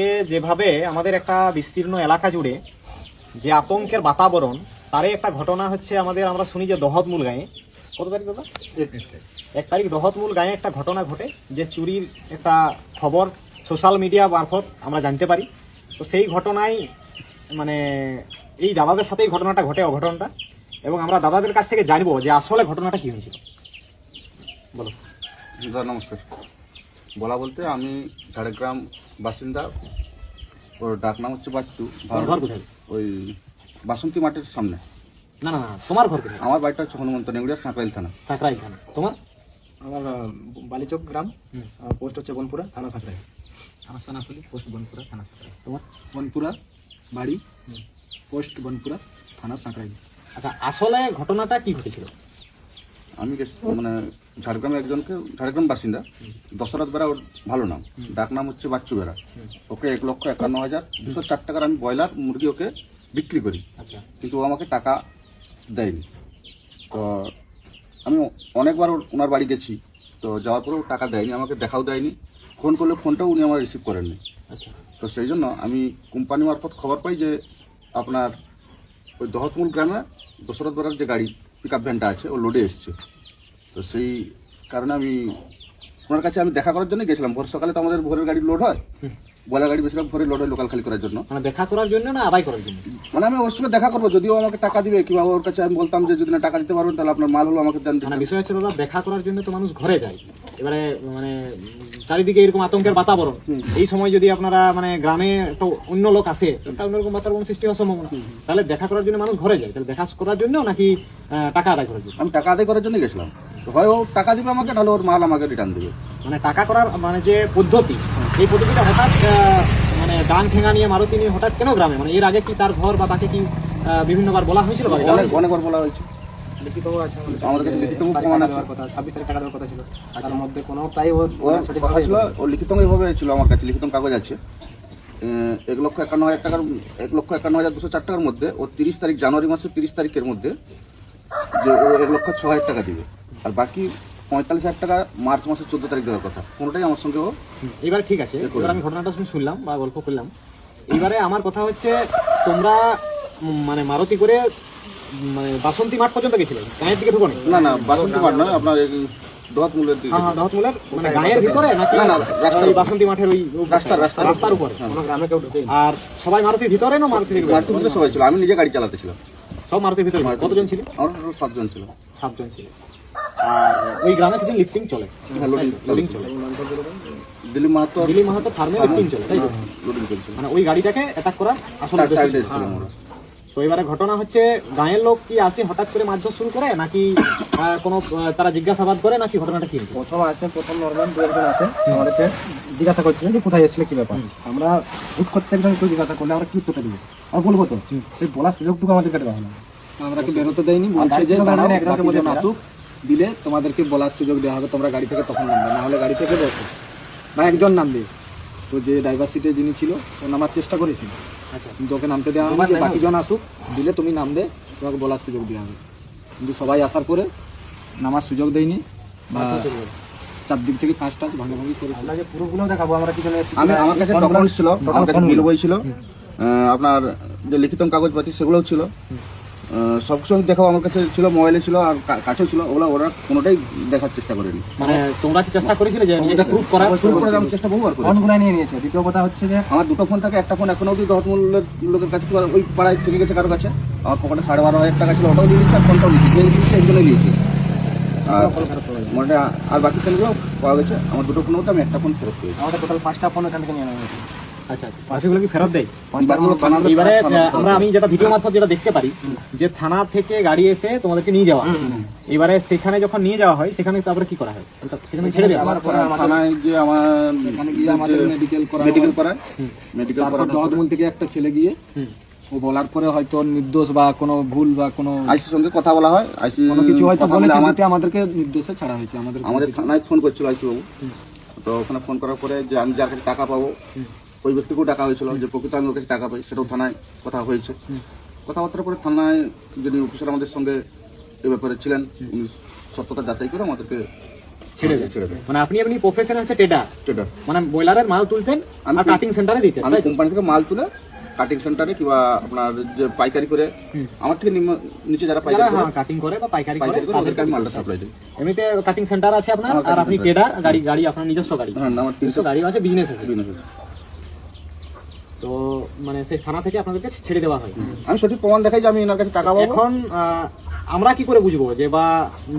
যেভাবে আমাদের একটা বিস্তীর্ণ এলাকা জুড়ে যে আতঙ্কের বাতাবরণ, তারই একটা ঘটনা হচ্ছে আমাদের, আমরা শুনি যে দহতমূল গাঁয়ে, কত তারিখ দাদা? 1 তারিখ দহতমূল গাঁয়ে একটা ঘটনা ঘটে, যে চুরির একটা খবর সোশ্যাল মিডিয়া মারফত আমরা জানতে পারি। তো সেই ঘটনায় মানে এই দাদাদের সাথেই ঘটনাটা ঘটে, অঘটনটা, এবং আমরা দাদাদের কাছ থেকে জানবো যে আসলে ঘটনাটা কি হয়েছিল। বলো দাদা নমস্কার। বলা বলতে আমি ঝাড়গ্রাম বাসিন্দা, ওর ডাক নাম হচ্ছে বাচ্চু। ঘর কোথায়? ওই বাসন্তী মাঠের সামনে। না না না, তোমার ঘর কোথায়? আমার বাড়িটা হচ্ছে হনুমন্ত নেগুড়িয়া, সাঁকরাইল থানা। সাঁকরাইল থানা। তোমার? আমার বালিচক গ্রাম, পোস্ট হচ্ছে বনপুরা, থানা সাঁকরাইল। আমার সোনাফুলি, পোস্ট বনপুরা, থানা সাঁকরাইল। তোমার? বনপুরা বাড়ি, পোস্ট বনপুরা, থানা সাঁকরাইল। আচ্ছা, আসলে ঘটনাটা কি ঘটেছিল? আমি মানে ঝাড়গ্রামের একজনকে, ঝাড়গ্রাম বাসিন্দা, দশরথ বেড়া ওর ভালো নাম, ডাক নাম হচ্ছে বাচ্চু বেড়া। ওকে 1,51,204 টাকার আমি ব্রয়লার মুরগি ওকে বিক্রি করি। আচ্ছা, কিন্তু ও আমাকে টাকা দেয়নি। তো আমি অনেকবার ওনার বাড়ি গেছি, তো যাওয়ার পরেও টাকা দেয়নি, আমাকে দেখাও দেয়নি, ফোন করলে ফোনটাও উনি আমার রিসিভ করেননি। আচ্ছা। তো সেই জন্য আমি কোম্পানি মারফত খবর পাই যে আপনার ওই দহতমূল গ্রামে দশরথ বেড়ার যে গাড়ি পিক আপ ভ্যানটা আছে ও লোডে এসছে। তো সেই কারণে আমি ওনার কাছে আমি দেখা করার জন্য গেছিলাম। ভোর সকালে তো আমাদের ভোরের গাড়ি লোড হয়, বলা গাড়ি বেশিরভাগ ভোরে লোড হয় লোকাল খালি করার জন্য। মানে দেখা করার জন্য না আদায় করার জন্য? মানে আমি ওর সঙ্গে দেখা করবো, যদিও আমাকে টাকা দিবে, কিংবা ওর কাছে আমি বলতাম যে যদি না টাকা দিতে পারবেন তাহলে আপনার মাল হলো আমাকে দেন। মানে বিষয় হচ্ছে দাদা, দেখা করার জন্য তো মানুষ ঘরে যায়, এবারে মানে চারিদিকে এরকম আতঙ্কের বাতাবরণ, এই সময় যদি আপনারা মানে গ্রামে তো অন্য লোক আসে, একটা অন্যরকম বাতাবরণ সৃষ্টি হওয়ার সম্ভাবনা। তাহলে দেখা করার জন্য মানুষ ঘরে যায়, তাহলে দেখা করার জন্য নাকি টাকা আদায় করার জন্য? আমি টাকা আদায় করার জন্য গেছিলাম। তো হয় ও টাকা দিবে আমাকে, নাহলে ওর মাল আমাকে রিটার্ন দেবে। মানে টাকা করার মানে যে পদ্ধতি, এই পদ্ধতিটা হঠাৎ মানে ডাং ঠেঙা নিয়ে মারুতি নিয়ে হঠাৎ কেন গ্রামে? মানে এর আগে কি তার ঘর বা তাকে কি বিভিন্নবার বলা হয়েছিল? অনেকবার বলা হয়েছে, লিখিতও আছে আমাদের কাছে লিখিত প্রমাণ আছে। 26 তারিখ টাকা দেওয়ার কথা ছিল, তার মধ্যে কোনোটাই ওর ওর সঠিক কথা ছিল, ও লিখিত এইভাবে ছিল, আমার কাছে লিখিত কাগজ আছে। 1,51,000 টাকার, 1,51,204 টাকার মধ্যে ও 30 তারিখ জানুয়ারি মাসের 30 তারিখের মধ্যে যে ও 1,06,000 টাকা দিবে, আর বাকি 45,000 টাকা মার্চ মাসের 14 তারিখ দেওয়ার কথা। কোনোটাই আমার সঙ্গে ও। এবার ঠিক আছে, এবার আমি ঘটনাটা শুনলাম বা গল্প করলাম। এবারে আমার কথা হচ্ছে, তোমরা মানে মারুতি করে মানে বাসন্তী মাঠ পর্যন্ত গেছিলে, গায়ের দিকে ঢুকো? না না, বাসন্তী মাঠ নয়, আপনার দহতমূলের দিকে। হ্যাঁ, দহতমূলের মানে গায়ের ভিতরে নাকি? না না, রাস্তার, বাসন্তী মাঠের ওই রাস্তার উপরে। কোনো গ্রামে কেউ ঢুকে। আর সবাই মারুতির ভিতরে না মারুতির মারুতির ভিতরে সবাই ছিল, আমি নিজে গাড়ি চালাতেছিলাম। সব মারুতির ভিতরে? কতজন ছিল? আমার টোটাল 7 জন ছিল। 7 জন ছিল। আর ওই গ্রামে সেদিন লিফটিং চলে? হ্যাঁ, লোডিং চলে। দিলীপ মাহাতো ফার্মে লিফটিং চলে, তাই তো? লোডিং চলছিল। মানে ওই গাড়িটাকে অ্যাটাক করার আসলে উদ্দেশ্য ছিল। তো এবারে ঘটনা হচ্ছে, গাঁয়ের লোক কি আসে হঠাৎ করে মারধর শুরু করে, নাকি কোনো তারা জিজ্ঞাসাবাদ করে, নাকি ঘটনাটা কি? প্রথম নর্মাল 2-1 আসে, আমাদেরকে জিজ্ঞাসা করছিলেন যে কোথায় এসেছিলে, কি ব্যাপার। আমরা হুট করতে একজন কেউ জিজ্ঞাসা করলে আমরা কি উত্তরটা দিব, আর বলবো তো সেই বলার সুযোগটুকু আমাদেরকে দেওয়া হলো। আমরা কি বেরোতে দেয়নি, বলছে যে একজনকে মধ্যে আসুক, দিলে তোমাদেরকে বলার সুযোগ দেওয়া হবে, তোমরা গাড়ি থেকে তখন নামবে, না হলে গাড়ি থেকে বসো বা একজন নামবে। তো যে ড্রাইভার সিটে যিনি ছিল ও নামার চেষ্টা করেছিল, কিন্তু ওকে নামতে দেওয়া হয়নি, যে বাকিজন আসুক, দিলে তুমি নামবে, তোমাকে বলার সুযোগ দেওয়া হবে। কিন্তু সবাই আসার পরে নামার সুযোগ দেয়নি, বা চারদিক থেকে 5টা ভাগাভাগি করেছে। পুরোগুলো দেখাবো আমরা কি জন্য এসেছি। আমার কাছে ডকুমেন্টস ছিল, আমার কাছে বিল বই ছিল, আপনার যে লিখিত কাগজপাতি সেগুলোও ছিল, সব কিছু দেখাবো আমার কাছে ছিল, মোবাইলে ছিল, আর কাছেও ছিল। ওরা কোনোটাই দেখার চেষ্টা করেনি। মানে তোমরা কি চেষ্টা করেছিলে যে নিজে প্রুফ করার? আমি চেষ্টা বহুবার করেছি। ফোনগুলো নিয়ে নিয়েছে। দ্বিতীয় কথা হচ্ছে যে আমার 2টো ফোন থাকে, একটা ফোন এখনো অবধি দহতমূলের লোকের কাছে, ওই পাড়ায় থেকে গেছে কারো কাছে। আমার পকেটে 12,500 টাকা ছিল, ওটাও দিয়ে দিচ্ছে, আর ফোনটাও দিচ্ছে, যে দিচ্ছে একজনে দিয়েছে। আর মানে আর বাকি ফোনগুলো পাওয়া গেছে। আমার 2টো ফোনের মধ্যে আমি একটা ফোন ফেরত পেয়েছি। আমাদের টোটাল 5টা ফোন এখান থেকে নিয়ে নেওয়া হয়েছে। আচ্ছা আচ্ছা, বাকিগুলো কি ফেরত দেয়? এবারে আমি যেটা ভিডিও মারফত যেটা দেখতে পারি, যে থানা থেকে গাড়ি এসে তোমাদেরকে নিয়ে যাওয়া, এবারে সেখানে যখন নিয়ে যাওয়া হয়, সেখানে তারপরে কি করা হয়? সেখানে ছেড়ে দেওয়া? থানায় যে আমার এখানে গিয়ে আমাদের মেডিকেল করায়, মেডিকেল করার দহতমূল থেকে একটা ছেলে গিয়ে ও বলার পরে হয়তো নির্দোষ বা কোনো ভুল বা কোনো আইসির সঙ্গে কথা বলা হয়, আইসি কোনো কিছু হয়তো বলেছে, আমাদেরকে নির্দোষে ছাড়া হয়েছে। আমাদের থানায় ফোন করছিল আইসি বাবু। তো ওখানে ফোন করার পরে যে আমি যার কাছে টাকা পাবো, ওই ব্যক্তিকেও ডাকা হয়েছিল, যে প্রকৃত আমি ওর কাছে টাকা পাই, সেটাও থানায় কথা হয়েছে। কথাবার্তার পরে থানায় যিনি অফিসার আমাদের সঙ্গে এ ব্যাপারে ছিলেন, উনি সত্যতা যাচাই করে আমাদেরকে ছেড়ে দেয়। ছেড়ে দেয়। মানে আপনি প্রফেশন হচ্ছে ট্রেডার, ট্রেডার মানে ব্রয়লারের মাল তুলতেন আর কাটিং সেন্টারে দিতেন, আমি তাই তো? কোম্পানি থেকে মাল তুলে কাটিং সেন্টারে কিংবা আপনার যে পাইকারি করে আমার থেকে নিচে যারা যারা পাইকারি করে কাটিং করে বা পাইকারি করে পাইকারি করে তাদেরকে ওদেরকে আমি মালটা সাপ্লাই দিই। এমনিতে কাটিং সেন্টার আছে আপনার, আমার আর cutting আপনি center ট্রেডার, গাড়ি আপনার নিজস্ব গাড়ি, হ্যাঁ আমার নিজস্ব গাড়ি আছে, বিজনেস আছে। বিজনেস আছে। তো মানে সেই থানা থেকে আপনাদেরকে ছেড়ে দেওয়া হয়। আমি সঠিক প্রমাণ দেখাই যে আমি এনার কাছে টাকা পাবো। এখন আমরা কি করে বুঝবো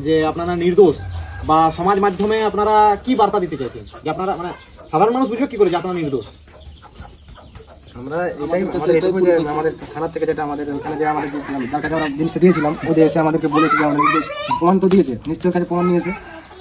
যে আপনারা নির্দোষ, বা সমাজ মাধ্যমে আপনারা কি বার্তা দিতে চাইছেন, যে আপনারা মানে সাধারণ মানুষ বুঝবে কি করে যে আপনারা নির্দোষ? আমরা এটাই আমাদের এটুকু যে আমাদের থানা থেকে যেটা আমাদের ওখানে যে আমাদের যার কাছে আমরা জিনিসটা দিয়েছিলাম, ও যে এসে আমাদেরকে বলেছে যে আমাদের প্রমাণ তো দিয়েছে, নিশ্চয়ই কাছে প্রমাণ নিয়েছে।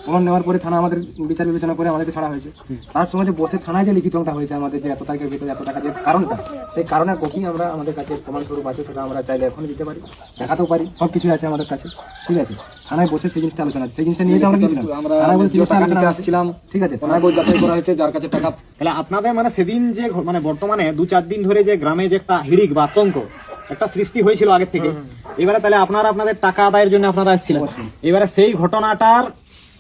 প্রমাণ নেওয়ার পরে থানা আমাদের বিচার বিবেচনা করে আমাদেরকে ছাড়া হয়েছে। তার সঙ্গে যে বসে থানায় যে লিখিতটা হয়েছে আমাদের যে এত তারিখের ভিতরে এত টাকা যে কারণটা, সেই কারণের কপি আমরা আমাদের কাছে প্রমাণ স্বরূপ আছে, সেটা আমরা চাইলে এখন দিতে পারি, দেখাতেও পারি, সব কিছুই আছে আমাদের কাছে। ঠিক আছে, থানায় বসে সেই জিনিসটা আলোচনা আছে, সেই জিনিসটা নিয়ে তো আমরা গেছিলাম, থানায় বসে জিনিসটা আলোচনা আসছিলাম। ঠিক আছে, থানায় বসে যাচাই করা হয়েছে যার কাছে টাকা। তাহলে আপনাদের মানে সেদিন যে মানে বর্তমানে 2-4 দিন ধরে যে গ্রামে যে একটা হিড়িক বা আতঙ্ক একটা সৃষ্টি হয়েছিল আগের থেকে, এবারে তাহলে আপনাদের টাকা আদায়ের জন্য আপনারা আসছিলেন, এবারে সেই ঘটনাটার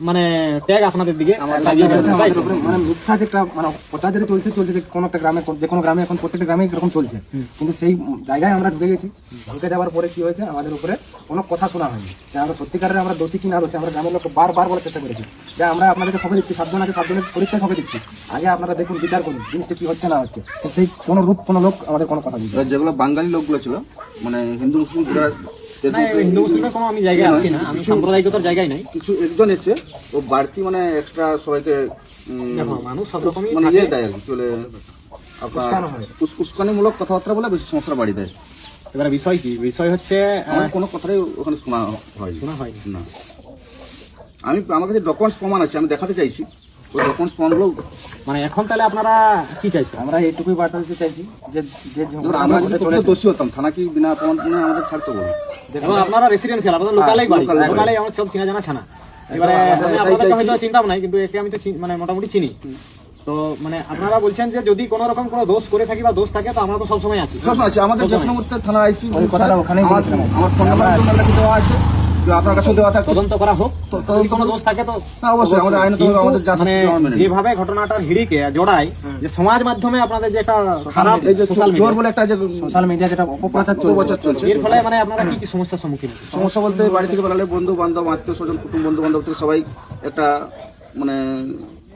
মানে ট্যাগ আপনাদের দিকে লাগিয়ে দিয়েছে, তাই তো? মানে মিথ্যা যেটা মানে প্রচার যেটা চলছে যে কোনো একটা গ্রামে, যে কোনো গ্রামে এখন প্রত্যেকটা গ্রামে এরকম চলছে, কিন্তু সেই জায়গায় আমরা ঢুকে গেছি। ঢুকে যাওয়ার পরে কি হয়েছে, আমাদের উপরে কোনো কথা শোনা হয়নি যে আমরা সত্যিকারের আমরা দোষী কিনা দোষী। আমরা গ্রামের লোক বারবার বলার চেষ্টা করেছি যে আমরা আপনাদেরকে সবে দিচ্ছি, 7 জন আছে, 7 জনের পরীক্ষা সবে দিচ্ছি, আগে আপনারা দেখুন, বিচার করুন জিনিসটা কি হচ্ছে না হচ্ছে। তো সেই কোনো লোক আমাদের কোনো কথা বলছে না। এবার যেগুলো বাঙালি লোকগুলো ছিল, মানে হিন্দু মুসলিম যারা না, হিন্দু মুসলিমের কোনো আমি জায়গায় আসছি না, আমি সাম্প্রদায়িকতার জায়গায় নাই। কিছু একজন এসে ও বাড়তি মানে এক্সট্রা সবাইকে দেখো, মানুষ সব রকমই মানে থাকে। ইয়ে দেয় আর কি, চলে আপনার উস্কানো হয়। উস্কানিমূলক কথাবার্তা বলে বেশি সমস্যা বাড়ি দেয়। এবারে বিষয় হচ্ছে আমার কোনো কথাই ওখানে শোনা হয়নি। শোনা হয়নি। না, আমার কাছে ডকুমেন্টস প্রমাণ আছে, আমি দেখাতে চাইছি ওই ডকুমেন্টস প্রমাণগুলো। মানে এখন তাহলে আপনারা কি চাইছেন? আমরা এইটুকুই বার্তা দিতে চাইছি যে যে ঝগড়া আমরা আমরা যদি চলে দোষী হতাম, থানা কি বিনা প্রমাণ আমাদের ছাড়তে বলবো? এবং আপনারা রেসিডেন্সিয়াল, আপনাদের লোকালেই বাড়ি, লোকালেই বাড়ি। লোকালেই আমার সব চিনা জানা ছানা। এবারে আমি আপনাদের হয়তো চিন্তাও নাই, কিন্তু একে আমি তো মানে মোটামুটি চিনি। তো মানে আপনারা বলছেন যে যদি কোনো রকম কোনো দোষ করে থাকি বা দোষ থাকে, তো আমরা তো সবসময় আছি। সব আছে আমাদের যে কোনো মুহূর্তে থানা আইসি ওই কথাটা ওখানেই বলেছিলাম। আমার ফোন নাম্বার কিছু দেওয়া আছে, যে আপনার কাছে দেওয়া থাকবে। তদন্ত করা হোক, যদি কোনো দোষ থাকে তো হ্যাঁ, অবশ্যই আমাদের আইনত কিন্তু আমাদের যা মানে শাস্তি মেনে নিই। যেভাবে ঘটনাটার হিড়িকে জড়ায়, যে সমাজ মাধ্যমে আপনাদের যে একটা খারাপ এই যে সোশ্যাল চোর বলে একটা যে সোশ্যাল মিডিয়া যেটা অপপ্রচার অপপ্রচার চলছে, চলছে, এর ফলে মানে আপনারা কি কি সমস্যার সম্মুখীন হচ্ছেন? সমস্যা বলতে বাড়ি থেকে বেরালে বন্ধু বান্ধব আত্মীয় স্বজন কুটুম বন্ধু বান্ধব থেকে সবাই একটা মানে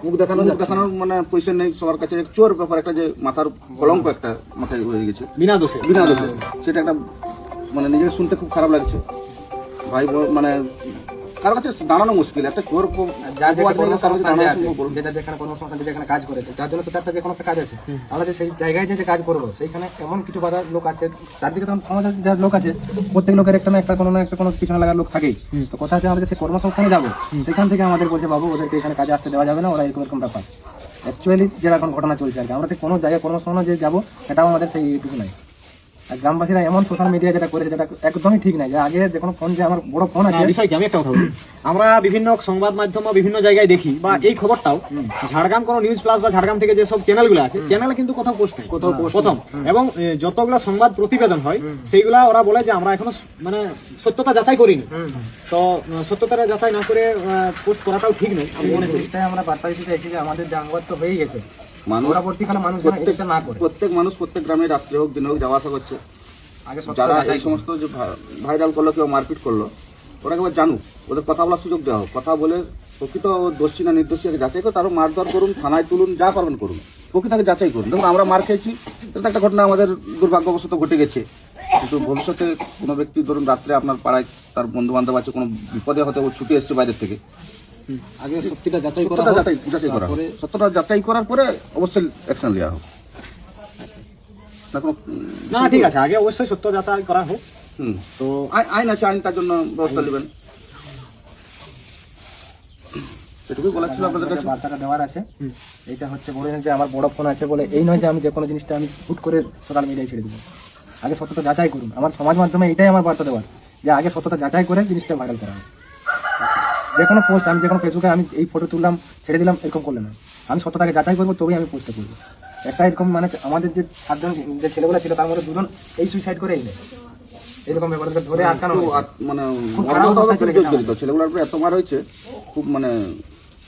মুখ দেখানোর মানে পয়সা নেই সবার কাছে। চোর ব্যাপার একটা যে মাথার কলঙ্ক একটা মাথায় হয়ে গেছে বিনা দোষে। বিনা দোষে, সেটা একটা মানে নিজেকে শুনতে খুব খারাপ লাগছে। ভাই মানে কারোর কাছে দাঁড়ানো মুশকিল, একটা চোর যার যেটা কারোর কাছে কর্মসংস্থান দাঁড়ানো আছে, সম্ভব না। যেটা যেখানে কর্মসংস্থান যেখানে কাজ করে, যার জন্য তো তার যে কোনো একটা কাজ আছে, আমরা যে সেই জায়গায় যে কাজ করবো, সেইখানে এমন কিছু বাধা লোক আছে, চারদিকে তো সমাজের যার লোক আছে, প্রত্যেক লোকের একটা না একটা কোনো না একটা কোনো পিছনে লাগার লোক থাকেই। তো কথা আছে আমরা যে সেই কর্মসংস্থানে যাবো, সেখান থেকে আমাদের বলছে বাবু ওদেরকে এখানে কাজে আসতে দেওয়া যাবে না, ওরা এরকম ব্যাপার। অ্যাকচুয়ালি যেটা এখন ঘটনা চলছে আর কি, আমরা যে কোনো জায়গায় কর্মসংস্থানে যে যাবো, সেটাও আমাদের সেই এইটুকু নাই। আর গ্রামবাসীরা এমন সোশ্যাল মিডিয়া যেটা করেছে, যেটা একদমই ঠিক নাই। যে আগে যে কোনো ফোন, যে আমার বড় ফোন আছে, বিষয় কি আমি একটা কথা বলি, আমরা বিভিন্ন সংবাদ মাধ্যম বা বিভিন্ন জায়গায় দেখি, বা এই খবরটাও ঝাড়গ্রাম কোনো নিউজ প্লাস বা ঝাড়গ্রাম থেকে যেসব চ্যানেলগুলো আছে, চ্যানেলে কিন্তু কোথাও পোস্ট নেই, প্রথম। এবং যতগুলো সংবাদ প্রতিবেদন হয়, সেইগুলা ওরা বলে যে আমরা এখনো মানে সত্যতা যাচাই করিনি। তো সত্যতা যাচাই না করে পোস্ট করাটাও ঠিক নয় আমি মনে করি। জিনিসটাই আমরা বার্তা দিতে চাইছি যে আমাদের যে আহ্বান তো হয়েই গেছে, মানুষ পরবর্তীকালে মানুষ যেন এটা না করে। প্রত্যেক মানুষ প্রত্যেক গ্রামে রাত্রে হোক দিনে হোক যাওয়া আসা করছে। আগে যারা এই সমস্ত যে ভাইরাল করলো কেউ মারপিট করলো, ওরা একবার জানুক, ওদের কথা বলার সুযোগ দেওয়া হোক। কথা বলে প্রকৃত দোষী না নির্দোষী যাচাই করে তারও মারধর করুন, থানায় তুলুন, যা পারবেন করুন, প্রকৃতকে যাচাই করুন। দেখুন আমরা মার খেয়েছি, এটা একটা ঘটনা আমাদের দুর্ভাগ্যবশত ঘটে গেছে, কিন্তু ভবিষ্যতে কোনো ব্যক্তি ধরুন রাত্রে আপনার পাড়ায় তার বন্ধু বান্ধব আছে, কোনো বিপদে হয়তো ও ছুটে এসছে বাইরের থেকে, আগে সত্যিটা যাচাই করা সত্যটা হোক। যাচাই করা হোক। সত্যটা যাচাই করার পরে অবশ্যই অ্যাকশন নেওয়া হোক। না কোনো না ঠিক আছে, আগে অবশ্যই সত্য যাচাই করা হোক। তো আইন আছে, আইন তার জন্য ব্যবস্থা নেবেন, এটুকুই বলার ছিল আপনাদের কাছে। বার্তাটা দেওয়ার আছে, এটা হচ্ছে বলে যে আমার বড় ফোন আছে বলে এই নয় যে আমি যে কোনো জিনিসটা আমি হুট করে সোশ্যাল মিডিয়ায় ছেড়ে দেবো। আগে সত্যতা যাচাই করুন। আমার সমাজ মাধ্যমে এটাই আমার বার্তা দেওয়ার, যে আগে সত্যতা যাচাই করে জিনিসটা ভাইরাল করা হয়। যে কোনো পোস্ট, আমি যে কোনো ফেসবুকে আমি এই ফটো তুললাম ছেড়ে দিলাম এরকম করলে না, আমি সত্যতাকে যাচাই করবো, তবেই আমি পোস্টটা করবো। একটা এরকম মানে আমাদের যে 7 জন যে ছেলেগুলো ছিল, তার মধ্যে 2 জন এই সুইসাইড করে এই এরকম ব্যাপারটা ধরে আটকানো হয়েছে। মানে খুব খারাপ অবস্থায় চলে গেছে ছেলেগুলোর উপরে এত মার হয়েছে, খুব মানে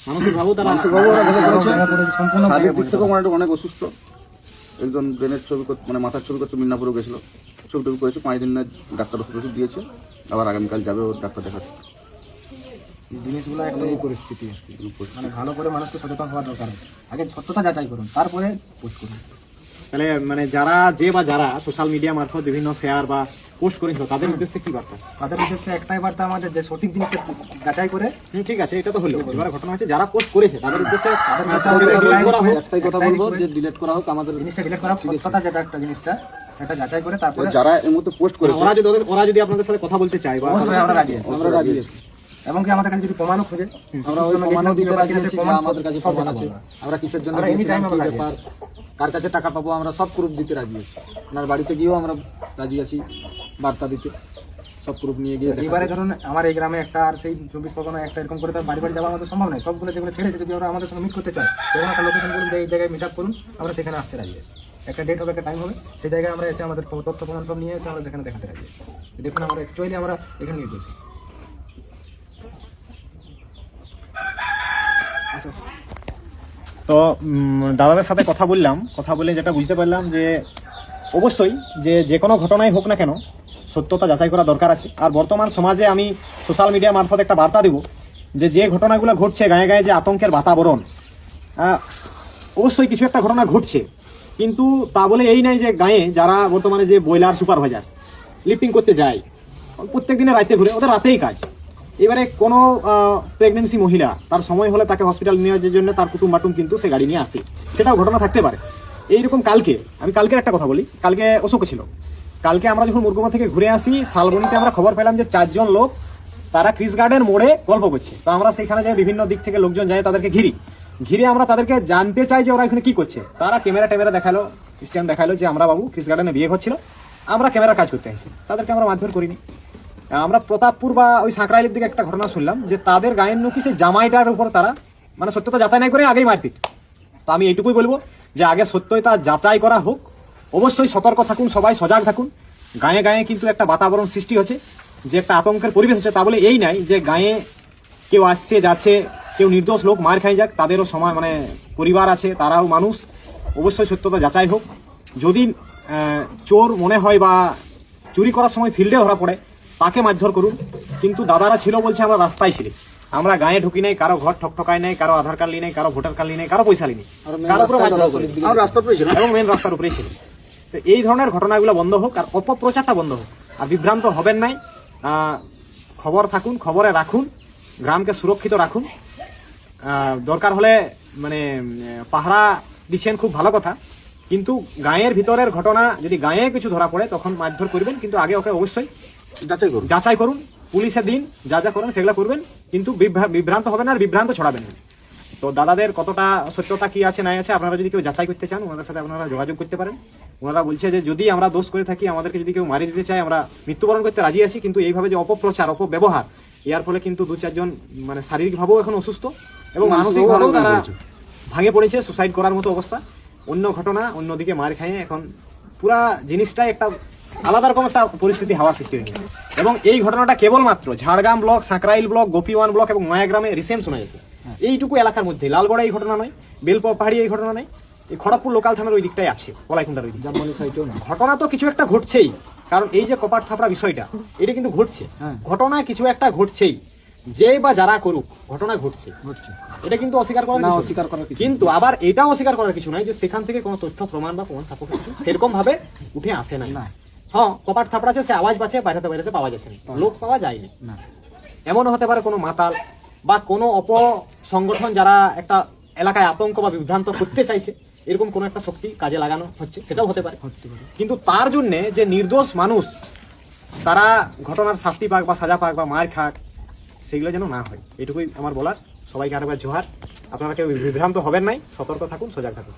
মানসিকভাবেও তারা মানসিকভাবে ওরা ভেঙে পড়েছে, সম্পূর্ণ শারীরিক দিক থেকেও মানে অনেক অসুস্থ। একজন ব্রেনের ছবি মানে মাথার ছবি করতে মিদনাপুরে গেছিলো, ছবি টবি করেছে, 5 দিন না ডাক্তার ওষুধ দিয়েছে, আবার আগামীকাল যাবে ওর ডাক্তার দেখাতে। এই জিনিসগুলো একটা এই পরিস্থিতি আর কি। মানে ভালো করে মানুষকে সচেতন হওয়া দরকার আছে। আগে সত্যতা যাচাই করুন, তারপরে পোস্ট করুন। তাহলে মানে যারা যারা সোশ্যাল মিডিয়া মারফত বিভিন্ন শেয়ার বা পোস্ট করেছিল তাদের উদ্দেশ্যে কি বার্তা? তাদের উদ্দেশ্যে একটাই বার্তা আমাদের, যে সঠিক জিনিসটা যাচাই করে ঠিক আছে, এটা তো হলো। এবার ঘটনা হচ্ছে যারা পোস্ট করেছে তাদের উদ্দেশ্যে একটাই কথা বলবো যে ডিলিট করা হোক, আমাদের জিনিসটা ডিলিট করা হোক, সত্যতা যেটা একটা জিনিসটা সেটা যাচাই করে তারপরে যারা এর মধ্যে পোস্ট করেছে ওরা যদি আপনাদের সাথে কথা বলতে চায় বা অবশ্যই আমরা রাজি আছি। আমরা রাজি আছি। এবং কি আমাদের কাছে যদি প্রমাণও খোঁজে, আমরা ওই প্রমাণও দিতে রাজি আছি। আমাদের কাছে প্রমাণ আছে, আমরা কিসের জন্য গিয়েছিলাম, কি ব্যাপার, কার কাছে টাকা পাবো, আমরা সব প্রুফ দিতে রাজি আছি। আপনার বাড়িতে গিয়েও আমরা রাজি আছি বার্তা দিতে, সব প্রুফ নিয়ে গিয়ে। এবারে ধরুন আমার এই গ্রামে একটা আর সেই 24 পরগনা একটা এরকম করে তার বাড়ি বাড়ি যাওয়া আমাদের সম্ভব নয়। সবগুলো যেগুলো ছেড়েছে, যদি ওরা আমাদের সঙ্গে মিট করতে চায়, তখন একটা লোকেশন বলুন যে এই জায়গায় মিট আপ করুন, আমরা সেখানে আসতে রাজি আছি। একটা ডেট হবে, একটা টাইম হবে, সেই জায়গায় আমরা এসে আমাদের তথ্য প্রমাণ সব নিয়ে এসে আমরা সেখানে দেখাতে রাজি আছি। দেখুন আমরা অ্যাকচুয়ালি আমরা এখানে নিয়ে গেছি। তো দাদাদের সাথে কথা বলে যেটা বুঝতে পারলাম যে অবশ্যই যে কোনো ঘটনাই হোক না কেন সত্যতা যাচাই করা দরকার আছে। আর বর্তমান সমাজে আমি সোশ্যাল মিডিয়া মারফত একটা বার্তা দেব যে ঘটনাগুলো ঘটছে, গায়ে গায়ে যে আতঙ্কের বাতাবরণ, অবশ্যই কিছু একটা ঘটনা ঘটছে, কিন্তু তা বলে এই নাই যে গায়ে যারা বর্তমানে যে বয়লার সুপারভাইজার লিফটিং করতে যায় প্রত্যেক দিনে রাতে ঘুরে, ওদের রাতেই কাজ। এবারে কোনো প্রেগনেন্সি মহিলা তার সময় হলে তাকে হসপিটাল নেওয়ার জন্য তার কুটুম বাটুম কিন্তু সে গাড়ি নিয়ে আসে, সেটাও ঘটনা থাকতে পারে। এইরকম কালকের একটা কথা বলি, কালকে অশোক ছিল। কালকে আমরা যখন মুরগুমা থেকে ঘুরে আসি, শালবনিতে আমরা খবর পেলাম যে 4 জন লোক তারা ক্রিস গার্ডের মোড়ে গল্প করছে। তো আমরা সেখানে যাই, বিভিন্ন দিক থেকে লোকজন যায়, তাদেরকে ঘিরে আমরা তাদেরকে জানতে চাই যে ওরা এখানে কি করছে। তারা ক্যামেরা দেখালো, স্ট্যান্ড দেখালো যে আমরা বাবু ক্রিস গার্ডেনে বিয়ে হচ্ছিল, আমরা ক্যামেরা কাজ করতে আসি। তাদেরকে আমরা মারধর করিনি। আমরা প্রতাপপুর বা ওই সাঁকরাইলের দিকে একটা ঘটনা শুনলাম যে তাদের গায়ের নুকি সেই জামাইটার উপর তারা মানে সত্যতা যাচাই না করে আগেই মারপিট। তো আমি এইটুকুই বলবো যে আগে সত্যতা যাচাই করা হোক, অবশ্যই সতর্ক থাকুন, সবাই সজাগ থাকুন। গায়ে গায়ে কিন্তু একটা বাতাবরণ সৃষ্টি হচ্ছে, যে একটা আতঙ্কের পরিবেশ হচ্ছে। তা বলে এই নাই যে গায়ে কেউ আসছে যাচ্ছে, কেউ নির্দোষ লোক মার খাই যাক, তাদেরও সময় মানে পরিবার আছে, তারাও মানুষ। অবশ্যই সত্যতা যাচাই হোক। যদি চোর মনে হয় বা চুরি করার সময় ফিল্ডে ধরা পড়ে, তাকে মারধর করুন। কিন্তু দাদারা ছিল বলছে আমরা রাস্তায় ছিলি, আমরা গায়ে ঢুকি নাই, কারো ঘর ঠকঠকাই নাই, কারো আধার কার্ড লি নাই, কারো ভোটার কার্ড লি নাই, কারো পয়সা লি নাই, এবং মেন রাস্তার উপরেই ছিল। তো এই ধরনের ঘটনাগুলো বন্ধ হোক, আর অপপ্রচারটা বন্ধ হোক, আর বিভ্রান্ত হবেন নাই। খবর থাকুন, খবরে রাখুন, গ্রামকে সুরক্ষিত রাখুন। দরকার হলে মানে পাহারা দিচ্ছেন, খুব ভালো কথা, কিন্তু গাঁয়ের ভিতরের ঘটনা যদি গাঁয়ে কিছু ধরা পড়ে তখন মারধর করবেন, কিন্তু আগে ওকে অবশ্যই যাচাই করুন। পুলিশে দিন, যা করেন সেগুলো করবেন, কিন্তু বিভ্রান্ত হবেন আর বিভ্রান্ত ছড়াবেন না। তো দাদাদের কতটা সত্যতা কি আছে নাই আছে, আপনারা যদি কেউ যাচাই করতে চান ওনাদের সাথে আপনারা যোগাযোগ করতে পারেন। ওনারা বলছে যে যদি আমরা দোষ করে থাকি, আমাদেরকে যদি কেউ মারি দিতে চায়, আমরা মৃত্যুবরণ করতে রাজি আছি, কিন্তু এইভাবে যে অপপ্রচার, অপব্যবহার, এর ফলে কিন্তু 2-4 জন মানে শারীরিকভাবেও এখন অসুস্থ এবং মানসিকভাবেও তারা ভাঙে পড়েছে, সুসাইড করার মতো অবস্থা। অন্য ঘটনা, অন্যদিকে মার খাইয়ে এখন পুরা জিনিসটাই একটা আলাদা রকম একটা পরিস্থিতি হাওয়া সৃষ্টি হয়েছে। এবং এই ঘটনাটা কেবলমাত্র ঝাড়গ্রাম ব্লক, সাঁকরাইল ব্লক, গোপীওয়ান ব্লক এবং মায়াগ্রামে রিসেন্ট শোনা গেছে। এইটুকু এলাকার মধ্যে লালগড়া এই ঘটনা নয়, বেলপাহাড়ি এই ঘটনা নয়, এই খড়গপুর লোকাল থানার ওই দিকটাই আছে, কলাইকুণ্ডার ওই দিক। ঘটনা তো কিছু একটা ঘটছেই, কারণ এই যে কপাট থাপড়া বিষয়টা, এটা কিন্তু ঘটছে, ঘটনা কিছু একটা ঘটছেই। যে বা যারা করুক, ঘটনা ঘটছে, এটা কিন্তু অস্বীকার করার কিছু, কিন্তু আবার এটাও অস্বীকার করার কিছু নাই যে সেখান থেকে কোনো তথ্য প্রমাণ বা প্রমাণ সাপোর্ট কিছু সেরকম ভাবে উঠে আসে নাই। হ্যাঁ, কপাট থাপড়া আছে, সে আওয়াজ পাচ্ছে, বাইরে পাওয়া যাচ্ছে না, লোক পাওয়া যায়নি। এমনও হতে পারে কোনো মাতাল বা কোনো অপসংগঠন যারা একটা এলাকায় আতঙ্ক বা বিভ্রান্ত করতে চাইছে, এরকম কোনো একটা শক্তি কাজে লাগানো হচ্ছে, সেটাও হতে পারে। কিন্তু তার জন্যে যে নির্দোষ মানুষ তারা ঘটনার শাস্তি পাক বা সাজা পাক বা মার খাক, সেগুলো যেন না হয়, এটুকুই আমার বলার। সবাইকে আরেকবার জোহার। আপনারা কেউ বিভ্রান্ত হবেন নাই, সতর্ক থাকুন, সজাগ থাকুন।